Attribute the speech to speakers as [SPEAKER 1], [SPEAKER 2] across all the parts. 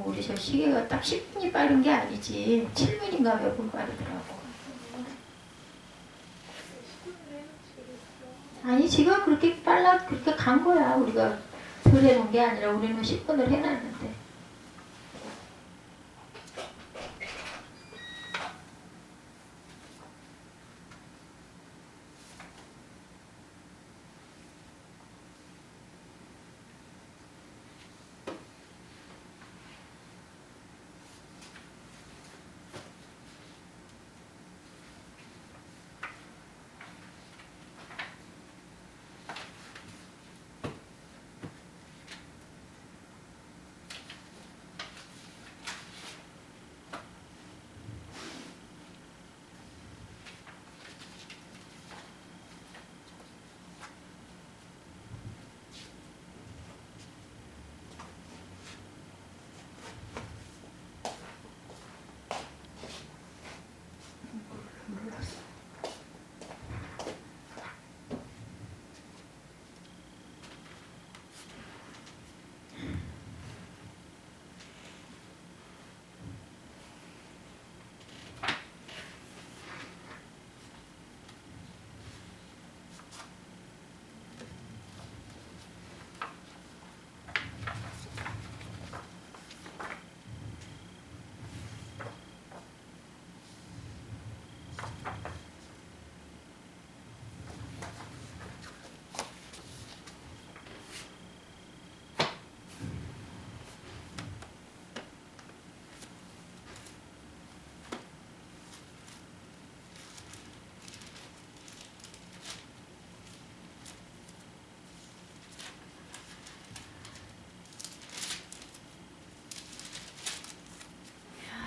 [SPEAKER 1] 우리 저 시계가 딱 10분이 빠른 게 아니지 7분인가 몇 분 빠르더라고. 아니 지가 그렇게 빨라 그렇게 간 거야. 우리가 덜 해놓은 게 아니라 우리는 10분을 해놨는데.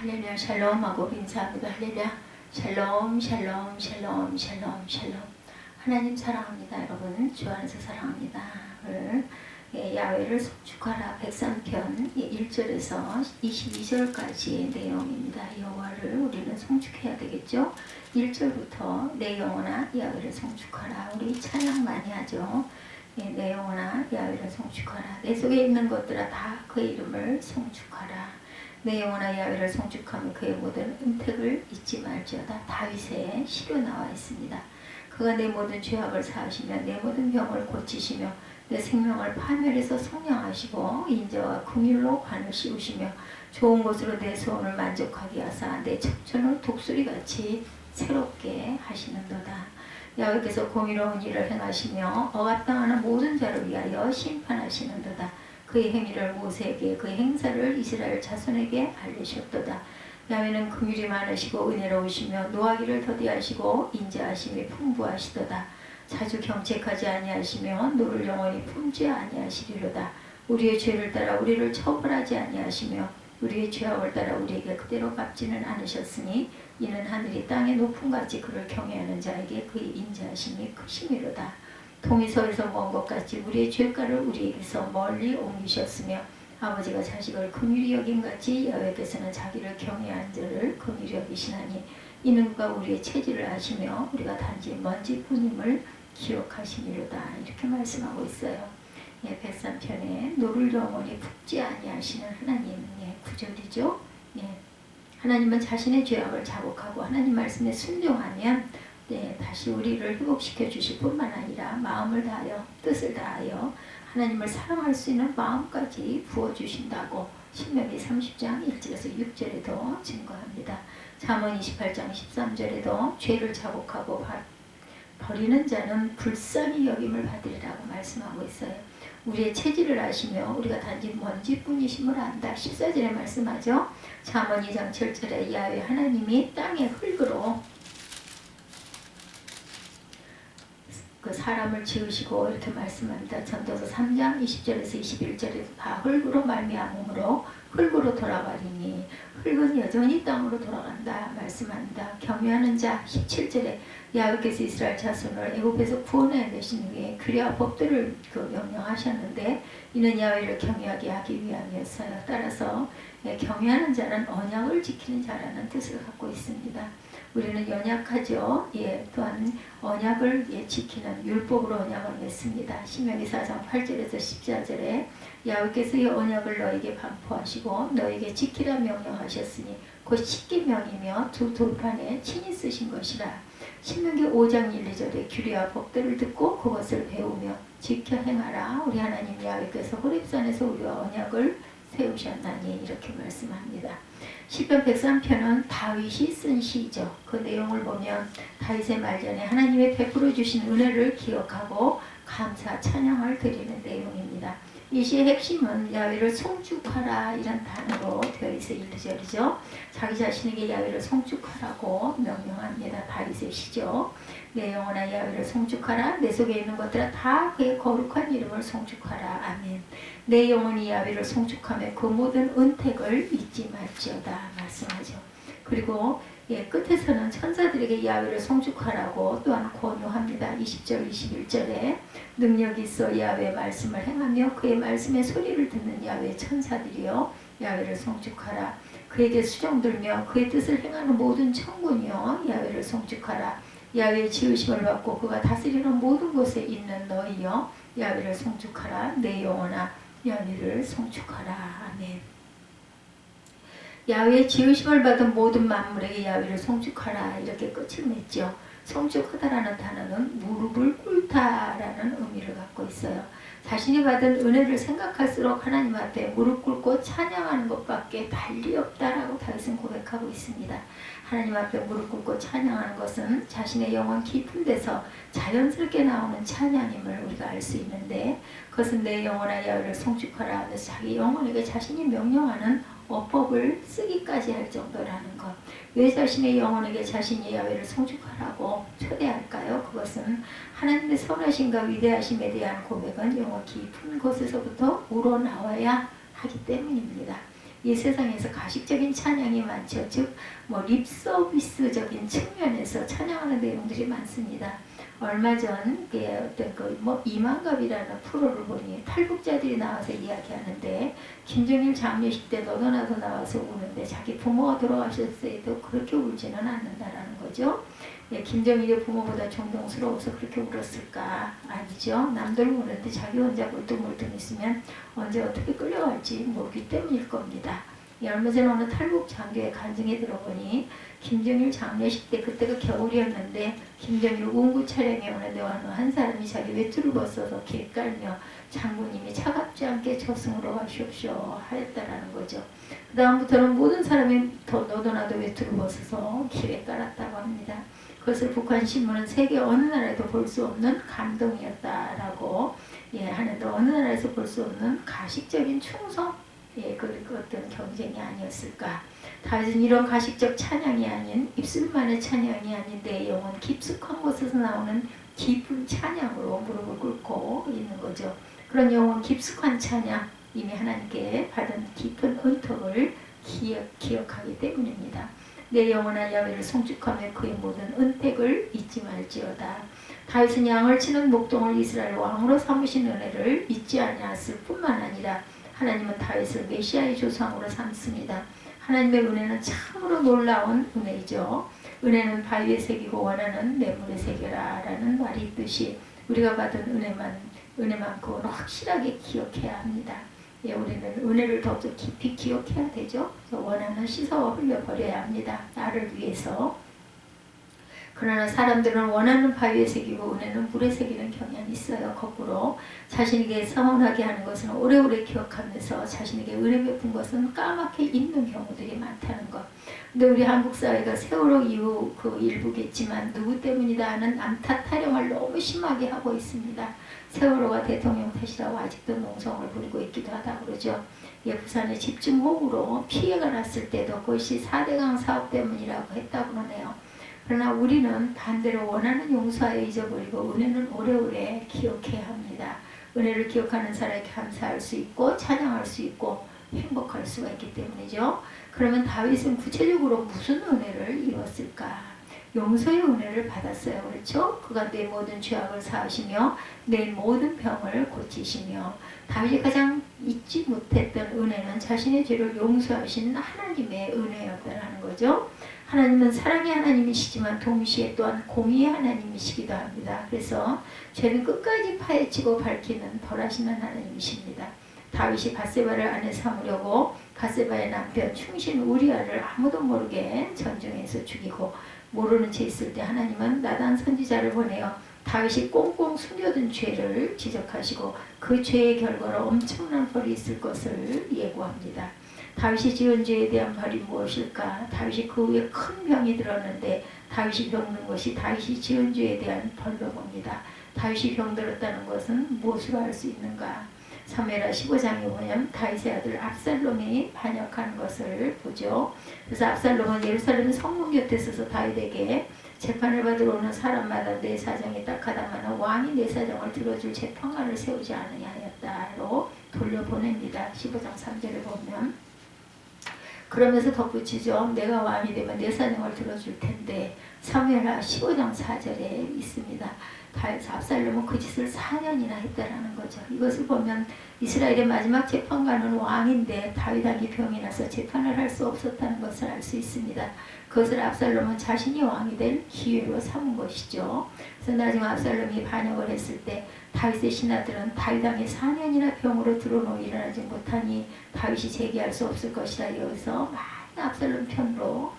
[SPEAKER 1] 할렐루야 샬롬하고 인사합니다. 할렐루야 샬롬 샬롬 샬롬 샬롬 샬롬. 하나님 사랑합니다. 여러분 주 안에서 사랑합니다. 오늘 야훼를 송축하라 103편 1절에서 22절까지의 내용입니다. 여호와를 우리는 송축해야 되겠죠. 1절부터 내 영혼아 야훼를 송축하라. 우리 찬양 많이 하죠. 내 영혼아 야훼를 송축하라. 내 속에 있는 것들아 다 그의 이름을 송축하라. 내 영혼아 야훼를 송축하며 그의 모든 은택을 잊지 말지어다. 다윗의 시로 나와 있습니다. 그가 내 모든 죄악을 사하시며 내 모든 병을 고치시며 내 생명을 파멸해서 성령하시고 인자와 긍휼로 관을 씌우시며 좋은 것으로 내 소원을 만족하게 하사 내 척전을 독수리같이 새롭게 하시는도다. 야훼께서 공의로운 일을 행하시며 억압당하는 모든 자를 위하여 심판하시는도다. 그의 행위를 모세에게 그의 행사를 이스라엘 자손에게 알리셨도다. 야훼는 긍휼이 많으시고 은혜로우시며 노하기를 더디하시고 인자하심이 풍부하시도다. 자주 경책하지 아니하시며 노를 영원히 품지 아니하시리로다. 우리의 죄를 따라 우리를 처벌하지 아니하시며 우리의 죄악을 따라 우리에게 그대로 갚지는 않으셨으니 이는 하늘이 땅의 높음같이 그를 경외하는 자에게 그의 인자하심이 크심이로다. 동이서에서 먼 것 같이 우리의 죄가를 우리에게서 멀리 옮기셨으며 아버지가 자식을 긍휼히 여김같이 야훼께서는 자기를 경외한 자를 긍휼히 여기시나니 이는 그가 우리의 체질을 아시며 우리가 단지 먼지뿐임을 기억하시니로다. 이렇게 말씀하고 있어요. 103편에 노를 영원히 품지 아니하시는 하나님의 구절이죠. 하나님은 자신의 죄악을 자복하고 하나님 말씀에 순종하면 다시 우리를 회복시켜 주실 뿐만 아니라 마음을 다하여 뜻을 다하여 하나님을 사랑할 수 있는 마음까지 부어주신다고 신명기 30장 1절에서 6절에도 증거합니다. 잠언 28장 13절에도 죄를 자복하고 버리는 자는 불쌍히 여김을 받으리라고 말씀하고 있어요. 우리의 체질을 아시며 우리가 단지 먼지뿐이심을 안다. 14절에 말씀하죠. 잠언 2장 7절에 야훼 하나님이 땅의 흙으로 그 사람을 지으시고 이렇게 말씀합니다. 전도서 3장 20절에서 21절에도 다 흙으로 말미암음으로 흙으로 돌아가리니 흙은 여전히 땅으로 돌아간다 말씀합니다. 경유하는 자 17절에 야훼께서 이스라엘 자손을 애굽에서 구원해 내신 후에 규례와 법들을 명령하셨는데 이는 야훼를 경외하게 하기 위함이었어요. 따라서 경외하는 자는 언약을 지키는 자라는 뜻을 갖고 있습니다. 우리는 연약하죠. 또한 언약을 지키는 율법으로 언약을 맺습니다. 신명기 4장 8절에서 14절에 야훼께서 이 언약을 너에게 반포하시고 너에게 지키라 명령하셨으니 곧 십계명이며 두 돌판에 친히 쓰신 것이라. 신명기 5장 1, 2절에 규례와 법들을 듣고 그것을 배우며 지켜 행하라. 우리 하나님 야훼께서 호렙산에서 우리와 언약을 세우셨나니 이렇게 말씀합니다. 시편 103편은 다윗이 쓴 시죠. 그 내용을 보면 다윗의 말전에 하나님의 베풀어 주신 은혜를 기억하고 감사 찬양을 드리는 내용입니다. 이 시의 핵심은 야훼를 송축하라 이런 단어로 되어 있어 1절이죠. 자기 자신에게 야훼를 송축하라고 명령합니다. 다윗의 시죠. 내 영혼아 야훼를 송축하라. 내 속에 있는 것들아 다 그의 거룩한 이름을 송축하라. 아멘. 내 영혼이 야훼를 송축하며 그 모든 은택을 잊지 말지어다 말씀하죠. 그리고 끝에서는 천사들에게 야훼를 송축하라고 또한 권유합니다. 20절 21절에 능력이 있어 야훼의 말씀을 행하며 그의 말씀의 소리를 듣는 야훼 천사들이요 야훼를 송축하라. 그에게 수종들며 그의 뜻을 행하는 모든 천군이요 야훼를 송축하라. 야훼의 지으심을 받고 그가 다스리는 모든 곳에 있는 너희여 야훼를 송축하라. 내 영혼아 야훼를 송축하라. 아멘. 야훼의 지으심을 받은 모든 만물에게 야훼를 송축하라 이렇게 끝을 맺죠. 송축하다라는 단어는 무릎을 꿇다라는 의미를 갖고 있어요. 자신이 받은 은혜를 생각할수록 하나님 앞에 무릎 꿇고 찬양하는 것밖에 달리 없다라고 다윗은 고백하고 있습니다. 하나님 앞에 무릎 꿇고 찬양하는 것은 자신의 영혼 깊은 데서 자연스럽게 나오는 찬양임을 우리가 알 수 있는데 그것은 내 영혼아 야훼를 송축하라 하면서 자기 영혼에게 자신이 명령하는 어법을 쓰기까지 할 정도라는 것. 왜 자신의 영혼에게 자신이 야훼를 송축하라고 초대할까요? 그것은 하나님의 선하심과 위대하심에 대한 고백은 영혼 깊은 곳에서부터 우러나와야 하기 때문입니다. 이 세상에서 가식적인 찬양이 많죠. 즉, 립서비스적인 측면에서 찬양하는 내용들이 많습니다. 얼마 전 이만갑이라는 프로를 보니 탈북자들이 나와서 이야기하는데 김정일 장례식 때 너도 나도 나와서 우는데 자기 부모가 돌아가셨을 때도 그렇게 울지는 않는다라는 거죠. 김정일의 부모보다 존경스러워서 그렇게 울었을까? 아니죠. 남들 우는데 자기 혼자 멀뚱멀뚱 있으면 언제 어떻게 끌려갈지 모르기 때문일 겁니다. 얼마 전에 어느 탈북 장교의 간증에 들어보니 김정일 장례식 때 그때가 겨울이었는데 김정일 운구 차량에 오는데 어느 한 사람이 자기 외투를 벗어서 길 깔며 장군님이 차갑지 않게 저승으로 가시옵시오 하였다라는 거죠. 그 다음부터는 모든 사람이 너도 나도 외투를 벗어서 길에 깔았다고 합니다. 그것을 북한 신문은 세계 어느 나라에도 볼 수 없는 감동이었다라고 하는데 어느 나라에서 볼 수 없는 가식적인 충성 그 어떤 경쟁이 아니었을까. 다윗은 이런 가식적 찬양이 아닌 입술만의 찬양이 아닌 내 영혼 깊숙한 곳에서 나오는 깊은 찬양으로 무릎을 꿇고 있는 거죠. 그런 영혼 깊숙한 찬양, 이미 하나님께 받은 깊은 은덕을 기억하기 때문입니다. 내 영혼아 야훼를 송축하며 그의 모든 은택을 잊지 말지어다. 다윗은 양을 치는 목동을 이스라엘 왕으로 삼으신 은혜를 잊지 아니하였을 뿐만 아니라 하나님은 다윗을 메시아의 조상으로 삼습니다. 하나님의 은혜는 참으로 놀라운 은혜이죠. 은혜는 바위에 새기고 원하는 매물에 새겨라 라는 말이 있듯이 우리가 받은 은혜만큼은 확실하게 기억해야 합니다. 우리는 은혜를 더욱더 깊이 기억해야 되죠. 원하는 씻어 흘려버려야 합니다. 나를 위해서. 그러나 사람들은 원하는 바위에 새기고 은혜는 물에 새기는 경향이 있어요. 거꾸로 자신에게 서운하게 하는 것은 오래오래 기억하면서 자신에게 은혜 베푼 것은 까맣게 잊는 경우들이 많다는 것. 근데 우리 한국 사회가 세월호 이후 그 일부겠지만 누구 때문이다 하는 남탓 타령을 너무 심하게 하고 있습니다. 세월호가 대통령 탓이라고 아직도 농성을 부리고 있기도 하다고 그러죠. 부산에 집중호우로 피해가 났을 때도 그것이 4대강 사업 때문이라고 했다고 하네요. 그러나 우리는 반대로 원하는 용서하여 잊어버리고 은혜는 오래오래 기억해야 합니다. 은혜를 기억하는 사람이 감사할 수 있고 찬양할 수 있고 행복할 수가 있기 때문이죠. 그러면 다윗은 구체적으로 무슨 은혜를 입었을까? 용서의 은혜를 받았어요. 그렇죠? 그가 내 모든 죄악을 사하시며 내 모든 병을 고치시며, 다윗이 가장 잊지 못했던 은혜는 자신의 죄를 용서하시는 하나님의 은혜였다는 거죠. 하나님은 사랑의 하나님이시지만 동시에 또한 공의의 하나님이시기도 합니다. 그래서 죄는 끝까지 파헤치고 밝히는 벌하시는 하나님이십니다. 다윗이 밧세바를 아내 삼으려고 밧세바의 남편 충신 우리아를 아무도 모르게 전중에서 죽이고 모르는 채 있을 때 하나님은 나단 선지자를 보내어 다윗이 꽁꽁 숨겨둔 죄를 지적하시고 그 죄의 결과로 엄청난 벌이 있을 것을 예고합니다. 다윗이 지은 죄에 대한 벌이 무엇일까? 다윗이 그 후에 큰 병이 들었는데 다윗이 병든 것이 다윗이 지은 죄에 대한 벌로 봅니다. 다윗이 병들었다는 것은 무엇으로 알 수 있는가? 사무엘하 15장에 보면 다윗의 아들 압살롬이 반역하는 것을 보죠. 그래서 압살롬은 예루살렘 성문 곁에 서서 다윗에게 재판을 받으러 오는 사람마다 내 사정이 딱하다마는 왕이 내 사정을 들어줄 재판관을 세우지 않으냐 하였다로 돌려보냅니다. 15장 3절에 보면. 그러면서 덧붙이죠. 내가 왕이 되면 내 사정을 들어줄 텐데. 사무엘하 15장 4절에 있습니다. 압살롬은 그 짓을 4년이나 했다라는 거죠. 이것을 보면 이스라엘의 마지막 재판관은 왕인데 다윗왕이 병이 나서 재판을 할 수 없었다는 것을 알 수 있습니다. 그것을 압살롬은 자신이 왕이 될 기회로 삼은 것이죠. 그래서 나중에 압살롬이 반역을 했을 때 다윗의 신하들은 다윗왕이 4년이나 병으로 들어놓고 일어나지 못하니 다윗이 재기할 수 없을 것이다. 여기서 많은 압살롬 편으로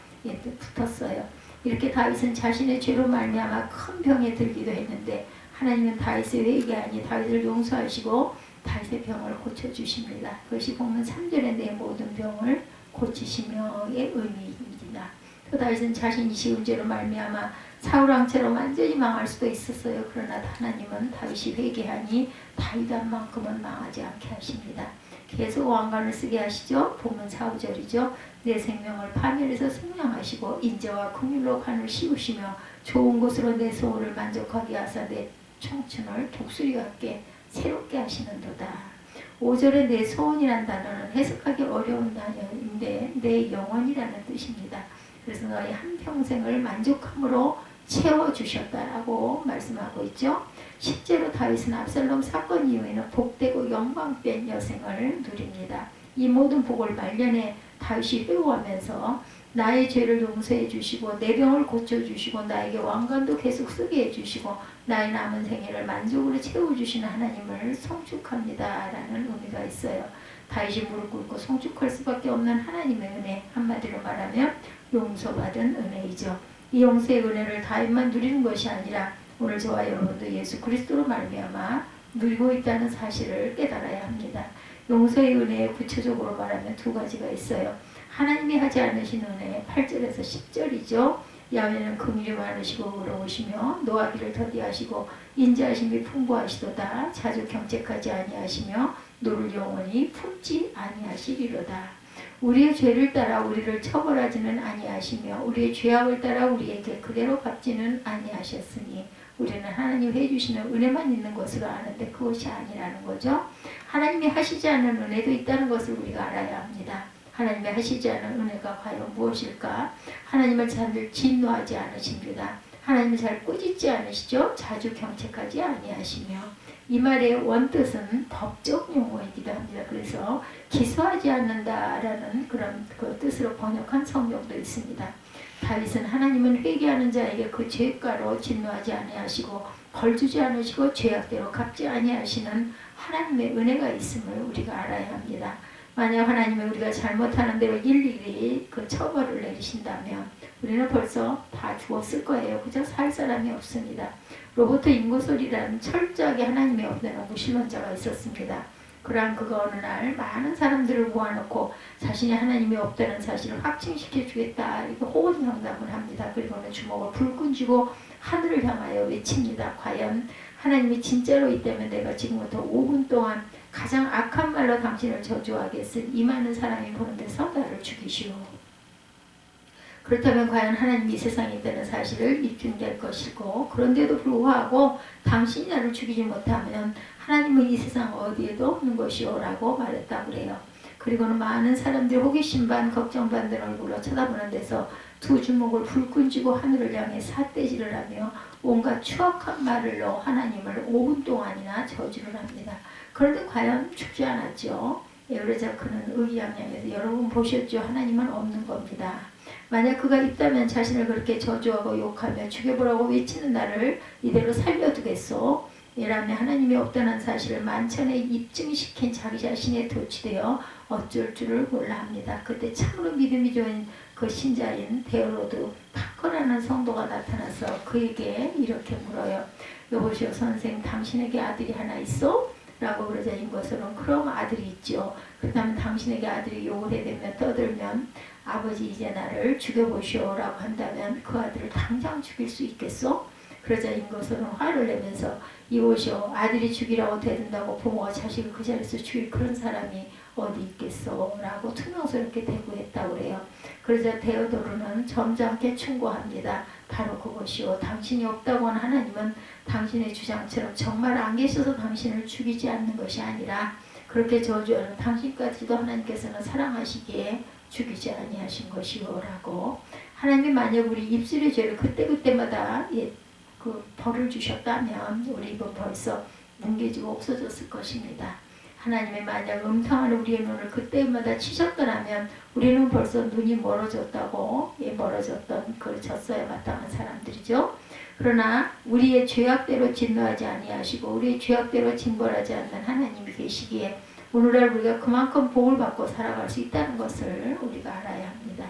[SPEAKER 1] 붙었어요. 이렇게 다윗은 자신의 죄로 말미암아 큰 병에 들기도 했는데 하나님은 다윗의 회개하니 다윗을 용서하시고 다윗의 병을 고쳐주십니다. 그것이 본문 3절에 내 모든 병을 고치시며의 의미입니다. 또 다윗은 자신이 지은 죄로 말미암아 사울 왕처럼 완전히 망할 수도 있었어요. 그러나 하나님은 다윗이 회개하니 다윗 왕만큼은 망하지 않게 하십니다. 계속 왕관을 쓰게 하시죠. 본문 4, 5절이죠. 내 생명을 파멸해서 승량하시고 인자와 긍휼로 관을 씌우시며 좋은 곳으로 내 소원을 만족하게 하사 내 청춘을 독수리와 함께 새롭게 하시는도다. 5절에 내 소원이라는 단어는 해석하기 어려운 단어인데 내 영혼이라는 뜻입니다. 그래서 너의 한평생을 만족함으로 채워주셨다라고 말씀하고 있죠. 실제로 다윗은 압살롬 사건 이후에는 복되고 영광된 여생을 누립니다. 이 모든 복을 말년에 다윗이 회고하면서 나의 죄를 용서해 주시고 내 병을 고쳐주시고 나에게 왕관도 계속 쓰게 해주시고 나의 남은 생애를 만족으로 채워주시는 하나님을 송축합니다 라는 의미가 있어요. 다윗이 무릎 꿇고 송축할 수밖에 없는 하나님의 은혜, 한마디로 말하면 용서받은 은혜이죠. 이 용서의 은혜를 다윗만 누리는 것이 아니라 오늘 저와 여러분도 예수 그리스도로 말미암아 누리고 있다는 사실을 깨달아야 합니다. 용서의 은혜에 구체적으로 말하면 두 가지가 있어요. 하나님이 하지 않으신 은혜 8절에서 10절이죠. 야훼는 긍휼이 많으시고 의로우시며 노하기를 더디하시고 인자하심이 풍부하시도다. 자주 경책하지 아니하시며 노를 영원히 품지 아니하시리로다. 우리의 죄를 따라 우리를 처벌하지는 아니하시며 우리의 죄악을 따라 우리에게 그대로 갚지는 아니하셨으니 우리는 하나님 해주시는 은혜만 있는 것으로 아는데 그것이 아니라는 거죠. 하나님이 하시지 않은 은혜도 있다는 것을 우리가 알아야 합니다. 하나님이 하시지 않은 은혜가 과연 무엇일까? 하나님을 잘 진노하지 않으십니다. 하나님을 잘 꾸짖지 않으시죠? 자주 경책하지 아니하시며. 이 말의 원뜻은 법적 용어이기도 합니다. 그래서 기소하지 않는다라는 그런 그 뜻으로 번역한 성경도 있습니다. 다윗은 하나님은 회개하는 자에게 그 죄가로 진노하지 아니하시고 벌주지 않으시고 죄악대로 갚지 아니하시는 하나님의 은혜가 있음을 우리가 알아야 합니다. 만약 하나님이 우리가 잘못하는 대로 일일이 그 처벌을 내리신다면 우리는 벌써 다 죽었을 거예요. 그저 살 사람이 없습니다. 로버트 인고솔이라는 철저하게 하나님이 없다는 무신론자가 있었습니다. 그러한 그가 어느 날 많은 사람들을 모아놓고 자신이 하나님이 없다는 사실을 확증시켜 주겠다 이렇게 호언장담을 합니다. 그리고는 주먹을 불끈 쥐고 하늘을 향하여 외칩니다. 과연 하나님이 진짜로 있다면 내가 지금부터 5분 동안 가장 악한 말로 당신을 저주하겠으니 이 많은 사람이 보는 데서 나를 죽이시오. 그렇다면 과연 하나님이 이 세상에 있다는 사실을 입증될 것이고 그런데도 불구하고 당신이 나를 죽이지 못하면 하나님은 이 세상 어디에도 없는 것이오 라고 말했다고 그래요. 그리고는 많은 사람들이 호기심 반 걱정 반 된 얼굴로 쳐다보는 데서 두 주먹을 불끈 쥐고 하늘을 향해 삿대질을 하며 온갖 추악한 말로 하나님을 5분 동안이나 저주를 합니다. 그런데 과연 죽지 않았죠. 그러자 그는 의기양양해서 여러분 보셨죠? 하나님은 없는 겁니다. 만약 그가 있다면 자신을 그렇게 저주하고 욕하며 죽여보라고 외치는 나를 이대로 살려두겠소? 이라며 하나님이 없다는 사실을 만천에 입증시킨 자기 자신에 도취되어 어쩔 줄을 몰라 합니다. 그때 참으로 믿음이 좋은 그 신자인 데오로드 파커라는 성도가 나타나서 그에게 이렇게 물어요. 여보시오 선생, 당신에게 아들이 하나 있어? 라고 그러자 인것으로는 그럼 아들이 있죠. 그렇다면 당신에게 아들이 욕을 해대며 떠들면 아버지 이제 나를 죽여보시오 라고 한다면 그 아들을 당장 죽일 수 있겠소? 그러자 인것으로는 화를 내면서 이보시오, 아들이 죽이라고 대든다고 부모가 자식을 그 자리에서 죽일 그런 사람이 어디 있겠소? 라고 투명스럽게 대꾸했다고 그래요. 그러자 데오도르는 점잖게 충고합니다. 바로 그것이요, 당신이 없다고 하는 하나님은 당신의 주장처럼 정말 안 계셔서 당신을 죽이지 않는 것이 아니라 그렇게 저주하는 당신까지도 하나님께서는 사랑하시기에 죽이지 아니하신 것이요 라고. 하나님이 만약 우리 입술의 죄를 그때그때마다 그 벌을 주셨다면 우리 입은 벌써 뭉개지고 없어졌을 것입니다. 하나님이 만약 음탕한 우리의 눈을 그때마다 치셨더라면 우리는 벌써 눈이 멀어졌다고, 멀어졌던 그 졌어야 마땅한 사람들이죠. 그러나 우리의 죄악대로 진노하지 아니하시고 우리의 죄악대로 징벌하지 않는 하나님이 계시기에 오늘날 우리가 그만큼 복을 받고 살아갈 수 있다는 것을 우리가 알아야 합니다.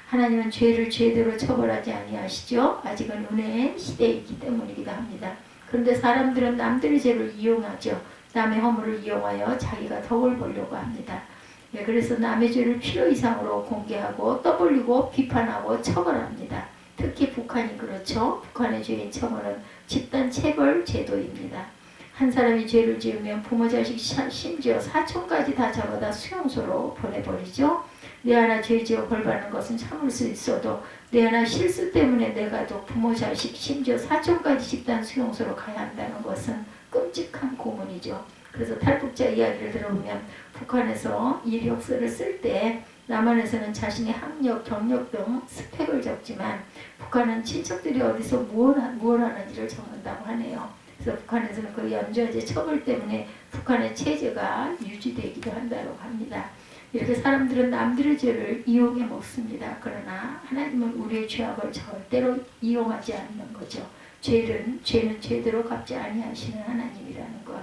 [SPEAKER 1] 하나님은 죄를 죄대로 처벌하지 아니하시죠. 아직은 은혜의 시대이기 때문이기도 합니다. 그런데 사람들은 남들의 죄를 이용하죠. 남의 허물을 이용하여 자기가 덕을 보려고 합니다. 그래서 남의 죄를 필요 이상으로 공개하고 떠벌리고 비판하고 처벌합니다. 특히 북한이 그렇죠. 북한의 죄인 처벌은 집단 체벌 제도입니다. 한 사람이 죄를 지으면 부모 자식 심지어 사촌까지 다 잡아다 수용소로 보내버리죠. 내 하나 죄 지어 벌 받는 것은 참을 수 있어도 내 하나 실수 때문에 내가 또 부모 자식 심지어 사촌까지 집단 수용소로 가야 한다는 것은 끔찍한 고문이죠. 그래서 탈북자 이야기를 들어보면 북한에서 이력서를 쓸 때 남한에서는 자신의 학력, 경력 등 스펙을 적지만 북한은 친척들이 어디서 무엇 하는지를 적는다고 하네요. 그래서 북한에서는 그 연좌제 처벌 때문에 북한의 체제가 유지되기도 한다고 합니다. 이렇게 사람들은 남들의 죄를 이용해 먹습니다. 그러나 하나님은 우리의 죄악을 절대로 이용하지 않는 거죠. 죄는 죄대로 갚지 아니하시는 하나님이라는 것.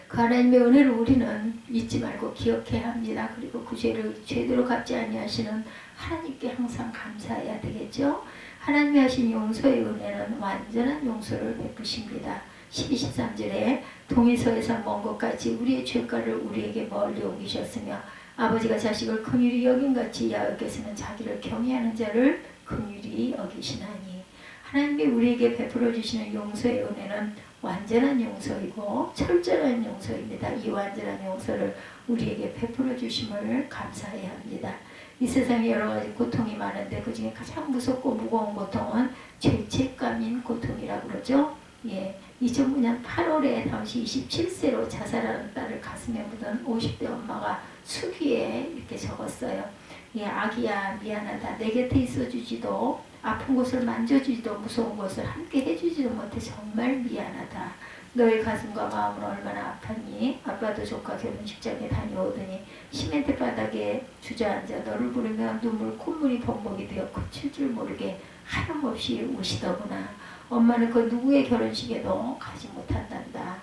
[SPEAKER 1] 그 하나님의 은혜를 우리는 잊지 말고 기억해야 합니다. 그리고 그 죄를 죄대로 갚지 아니하시는 하나님께 항상 감사해야 되겠죠. 하나님이 하신 용서의 은혜는 완전한 용서를 베푸십니다. 12, 13절에 동에서에서 먼 곳까지 우리의 죄가를 우리에게 멀리 옮기셨으며 아버지가 자식을 긍휼히 여긴같이 야훼께서는 자기를 경외하는 자를 긍휼히 여기시나니. 하나님이 우리에게 베풀어 주시는 용서의 은혜는 완전한 용서이고 철저한 용서입니다. 이 완전한 용서를 우리에게 베풀어 주심을 감사해야 합니다. 이 세상에 여러 가지 고통이 많은데 그 중에 가장 무섭고 무거운 고통은 죄책감인 고통이라고 그러죠. 2009년 8월에 당시 27세로 자살하는 딸을 가슴에 묻은 50대 엄마가 수기에 이렇게 적었어요. 아기야 미안하다. 내 곁에 있어주지도 아픈 곳을 만져주지도 무서운 것을 함께 해주지도 못해 정말 미안하다. 너의 가슴과 마음은 얼마나 아팠니? 아빠도 조카 결혼식장에 다녀오더니 시멘트 바닥에 주저앉아 너를 부르며 눈물 콧물이 범벅이 되어 그칠 줄 모르게 하염없이 우시더구나. 엄마는 그 누구의 결혼식에도 가지 못한단다.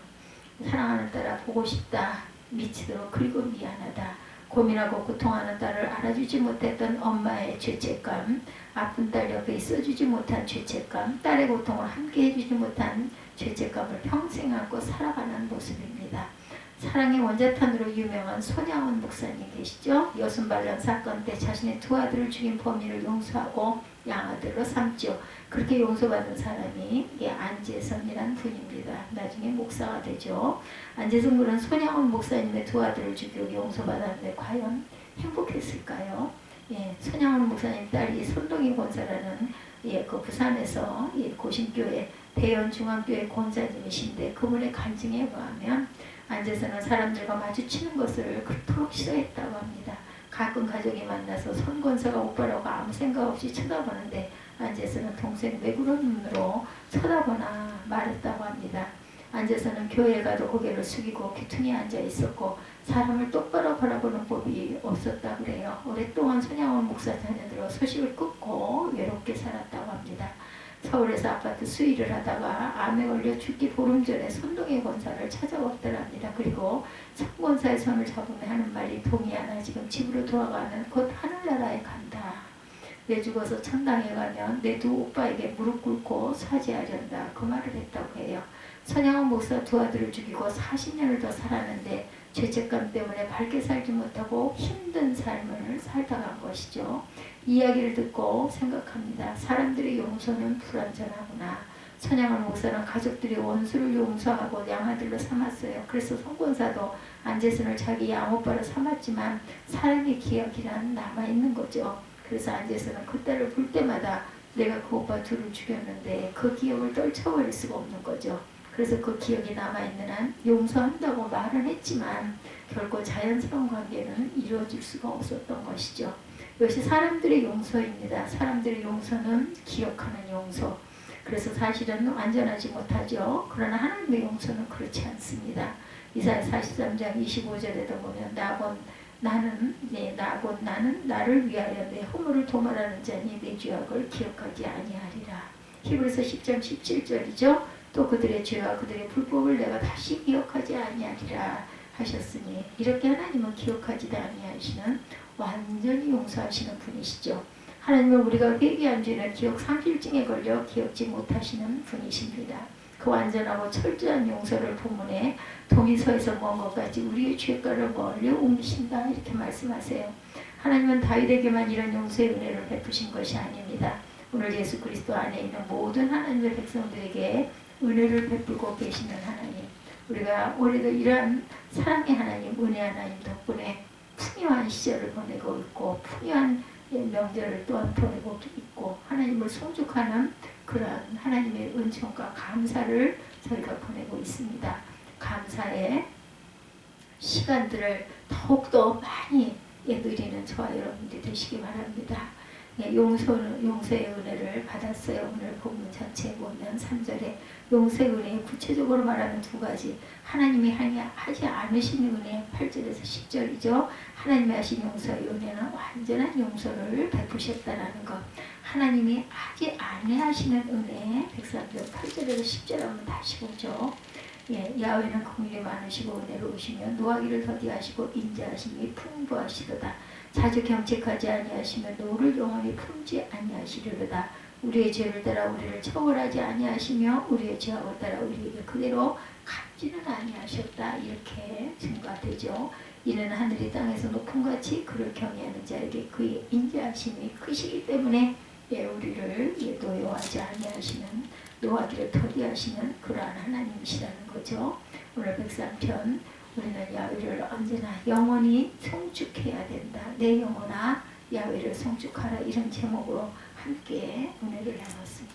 [SPEAKER 1] 사랑하는 딸아 보고 싶다. 미치도록 그리고 미안하다. 고민하고 고통하는 딸을 알아주지 못했던 엄마의 죄책감, 아픈 딸 옆에 있어주지 못한 죄책감, 딸의 고통을 함께 해주지 못한 죄책감을 평생 안고 살아가는 모습입니다. 사랑의 원자탄으로 유명한 손양원 목사님 계시죠? 여순반란 사건 때 자신의 두 아들을 죽인 범인을 용서하고 양아들로 삼죠. 그렇게 용서받은 사람이 안재선이란 분입니다. 나중에 목사가 되죠. 안재선 군은 손양원 목사님의 두 아들을 죽이고 용서받았는데 과연 행복했을까요? 손양원 목사님 딸이 손동희 권사라는 그 부산에서 고신교회 대연중앙교회 권사님이신데 그분의 간증에 의하면 앉아서는 사람들과 마주치는 것을 그토록 싫어했다고 합니다. 가끔 가족이 만나서 손권사가 오빠라고 아무 생각 없이 쳐다보는데 앉아서는 동생 왜 그런 눈으로 쳐다보나 말했다고 합니다. 앉아서는 교회에 가도 고개를 숙이고 귀퉁이에 앉아 있었고 사람을 똑바로 바라보는 법이 없었다 그래요. 오랫동안 손양원 목사 자녀들로 소식을 끊고 외롭게 살았다고 합니다. 서울에서 아파트 수의를 하다가 암에 걸려 죽기 보름 전에 손동해 권사를 찾아왔더랍니다. 그리고 성권사의 손을 잡으며 하는 말이 동의하나 지금 집으로 돌아가는 곧 하늘나라에 간다. 내 죽어서 천당에 가면 내 두 오빠에게 무릎 꿇고 사죄하련다. 그 말을 했다고 해요. 선양원 목사 두 아들을 죽이고 40년을 더 살았는데 죄책감 때문에 밝게 살지 못하고 힘든 삶을 살다 간 것이죠. 이야기를 듣고 생각합니다. 사람들의 용서는 불완전하구나. 선양원 목사는 가족들이 원수를 용서하고 양아들로 삼았어요. 그래서 송권사도 안재선을 자기 양오빠로 삼았지만 사람의 기억이란 남아있는 거죠. 그래서 안재선은 그 딸을 볼 때마다 내가 그 오빠 둘을 죽였는데 그 기억을 떨쳐버릴 수가 없는 거죠. 그래서 그 기억이 남아있는 한 용서한다고 말은 했지만 결코 자연스러운 관계는 이루어질 수가 없었던 것이죠. 이것이 사람들의 용서입니다. 사람들의 용서는 기억하는 용서. 그래서 사실은 완전하지 못하죠. 그러나 하나님의 용서는 그렇지 않습니다. 이사야 43장 25절에도 보면 나는 나를 위하여 내 허물을 도말하는 자니 내 죄악을 기억하지 아니하리라. 히브리서 10장 17절이죠. 또 그들의 죄와 그들의 불법을 내가 다시 기억하지 아니하리라 하셨으니 이렇게 하나님은 기억하지도 아니하시는 완전히 용서하시는 분이시죠. 하나님은 우리가 회개한 죄는 기억 상실증에 걸려 기억지 못하시는 분이십니다. 그 완전하고 철저한 용서를 본문에 동의서에서 모은 것 같이 우리의 죄가를 멀리 옮기신다 이렇게 말씀하세요. 하나님은 다윗에게만 이런 용서의 은혜를 베푸신 것이 아닙니다. 오늘 예수 그리스도 안에 있는 모든 하나님의 백성들에게 은혜를 베풀고 계시는 하나님, 우리가 올해도 이러한 사랑의 하나님, 은혜 하나님 덕분에 풍요한 시절을 보내고 있고 풍요한 명절을 또한 보내고 있고 하나님을 송축하는 그러한 하나님의 은총과 감사를 저희가 보내고 있습니다. 감사의 시간들을 더욱더 많이 누리는 저와 여러분들이 되시기 바랍니다. 용서의 은혜를 받았어요. 오늘 본문 전체에 보면 3절에 용서의 은혜 구체적으로 말하는 두 가지, 하나님이 하지 않으신 은혜 8절에서 10절이죠. 하나님이 하신 용서의 은혜는 완전한 용서를 베푸셨다라는 것. 하나님이 하지 아니하시는 은혜 103절 8절에서 10절 한번 다시 보죠. 야훼는 긍휼이 많으시고 은혜로우시며 노하기를 더디하시고 인자하심이 풍부하시도다. 자주 경책하지 아니하시며 노를 영원히 품지 아니하시리로다. 우리의 죄를 따라 우리를 처벌하지 아니하시며 우리의 죄악을 따라 우리에게 그대로 갚지는 아니하셨다. 이렇게 증거되죠. 이는 하늘이 땅에서 높음같이 그를 경외하는 자에게 그의 인자하심이 크시기 때문에 우리를 노여워하지 아니하시는, 노하기를 더디하시는 그러한 하나님이시라는 거죠. 오늘 103편 우리는 야훼를 언제나 영원히 송축해야 된다. 내 영혼아 야훼를 송축하라. 이런 제목으로 함께 은혜를 나눴습니다.